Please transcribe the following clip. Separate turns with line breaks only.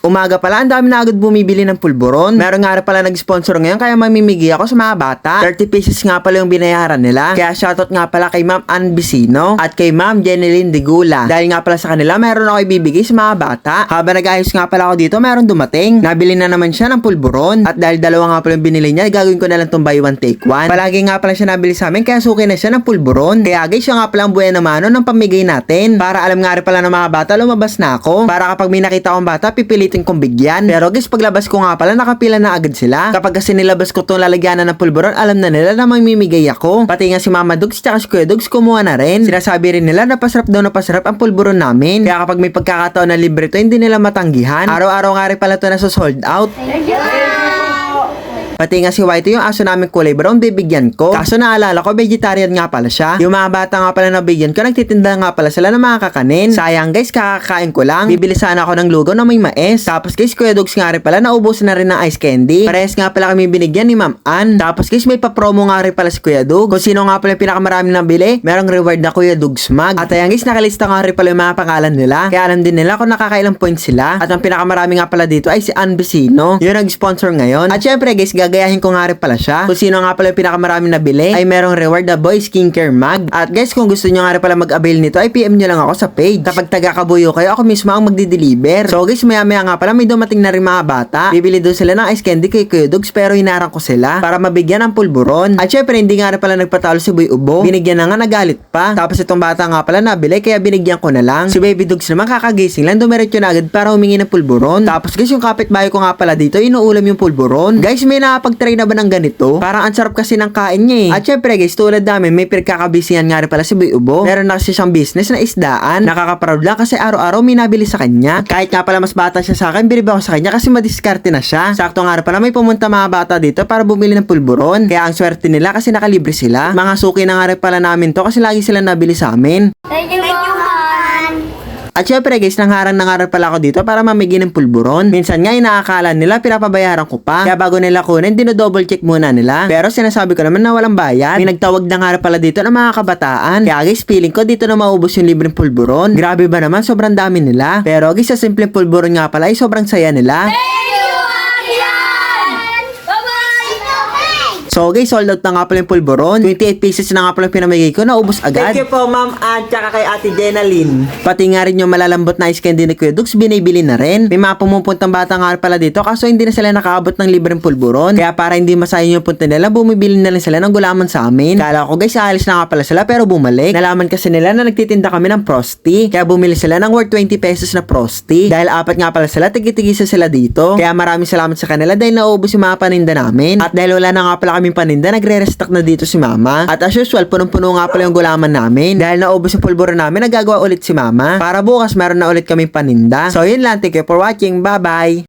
Umaga pala, ang dami na agad bumibili ng pulburon. Meron nga rin pala nag-sponsor ngayon kaya mamimigay ako sa mga bata. 30 pesos nga pala yung binayaran nila. Kaya shoutout nga pala kay Ma'am Ann Vicino at kay Ma'am Jeneline Digula. Dahil nga pala sa kanila, meron ako ibibigay sa mga bata. Habang nag-ayos nga pala ako dito, meron dumating. Nabili na naman siya ng pulburon. At dahil dalawa nga pala yung binili niya, gagawin ko na lang itong buy one take one. Palagi nga pala siya nabili sa amin kaya suki na siya ng pulburon. Kaya guys, siya nga pala ang buhay na mano ng pamigay natin. Para alam nga rin pala ng mga bata, lumabas na ako. Para kapag may nakita akong bata, pipilitin kong bigyan. Pero guys, paglabas ko nga pala, nakapila na agad sila. Kapag kasi nilabas ko itong lalagyanan ng pulburon, alam na nila na mamimigay ako. Pati nga si Mama Dugs tsaka si Kuya Dugs kumuha na rin. Sinasabi rin nila na pasarap daw na pasarap ang pulburon namin. Kaya kapag may pagkakataon na libre to, hindi nila matanggihan. Araw-araw nga rin pala to na sold out. Pati nga si Whitey, yung aso namin kulay brown, bibigyan ko. Kaso naalala ko, vegetarian nga pala siya. Yung mga bata nga pala na bigyan ko, nagtitinda nga pala sila ng mga kakanin. Sayang guys, kakakain ko lang. Bibili sana ako ng lugaw na may mais. Tapos guys, Kuya Dugs nga rin pala, naubusan na rin ng ice candy. Parehas nga pala kami binigyan ni Ma'am Ann. Tapos guys, may pa-promo nga rin pala si Kuya Dugs. Kung sino nga pala yung pinakamaraming nabili, merong reward na Kuya Dugs mug. At ayan guys, nakalista nga rin pala yung mga pangalan nila. Kaya alam din nila kung nakakailang points sila. At ang pinakamarami nga pala dito ay si Ann Vicino. Yung nag-sponsor ngayon. At syempre guys, gagayahin ko nga rin pala siya. Kung sino nga pala yung pinakamaraming nabili, ay merong reward na Boy Skincare mug. At guys, kung gusto nyo nga rin pala mag-avail nito, ay PM nyo lang ako sa page. Kapag taga-Kabuyo kayo, ako mismo ang magdi-deliver. So guys, maya-maya nga pala, may dumating na rin mga bata. Bibili doon sila ng ice candy kay Kuya Dugs, pero hinarang ko sila para mabigyan ng pulburon. At syempre, hindi nga rin pala nagpatalo si Boy Ubo. Binigyan na nga, nagalit pa. Tapos itong bata nga pala nabili, kaya binigyan ko na lang. Si Baby Dugs naman kakagising lang, dumiretso na agad para humingi ng pulburon. Tapos guys, yung kapitbahay ko nga pala dito, inuulam yung pulburon. Guys, may nakapag-try na ba ng ganito? Parang ang sarap kasi ng kain niya eh. At syempre guys, tulad namin, may pinagkakabisihan nga rin pala si Boy Ubo. Meron na kasi siyang business na isdaan. Nakaka-proud lang kasi araw-araw may nabili sa kanya. Kahit nga pala mas bata siya sa akin, bilib ako sa kanya kasi madiskarte na siya. Sakto nga rin pala may pumunta mga bata dito para bumili ng pulburon. Kaya ang swerte nila kasi nakalibre sila. Mga suki na nga rin pala namin to kasi lagi sila nabili sa amin.
Thank you, Man.
At syempre guys, nangharang na nga rin pala ako dito para mamigay ng pulburon. Minsan nga inaakala nila pinapabayaran ko pa. Kaya bago nila kunin, dino-double check muna nila. Pero sinasabi ko naman na walang bayad. May nagtawag na nga rin pala dito ng mga kabataan. Kaya guys, feeling ko dito na maubos yung libreng pulburon. Grabe ba naman, sobrang dami nila. Pero guys, sa simpleng pulburon nga pala ay sobrang saya nila. So guys, sold out na nga pala yung pulburon. 28 pieces na nga pala yung pinamigay ko, naubos agad. Thank you po Ma'am Ann, tsaka kay Ate Jenaline. Pati nga rin yung malalambot na ice candy ni Kuya Dugs, binibili na rin. May mga pumupuntang bata nga pala dito, kaso hindi na sila nakaabot ng libreng pulburon. Kaya para hindi masayang yung punta nila, bumibili na lang sila ng gulaman sa amin. Kala ko guys, aalis na nga pala sila pero bumalik. Nalaman kasi nila na nagtitinda kami ng Frosty. Kaya bumili sila ng worth 20 pesos na Frosty. Dahil apat nga pala sila, tigit-tigisa sila dito. Kaya maraming salamat sa kanila dahil naubos yung mga paninda namin. At dahil wala na nga pala kaming paninda, nagre-restock na dito si Mama. At as usual, punong-puno nga pala yung gulaman namin. Dahil naubos yung pulburon namin, nagagawa ulit si Mama. Para bukas meron na ulit kaming paninda. So yun lang, thank you for watching. Bye-bye!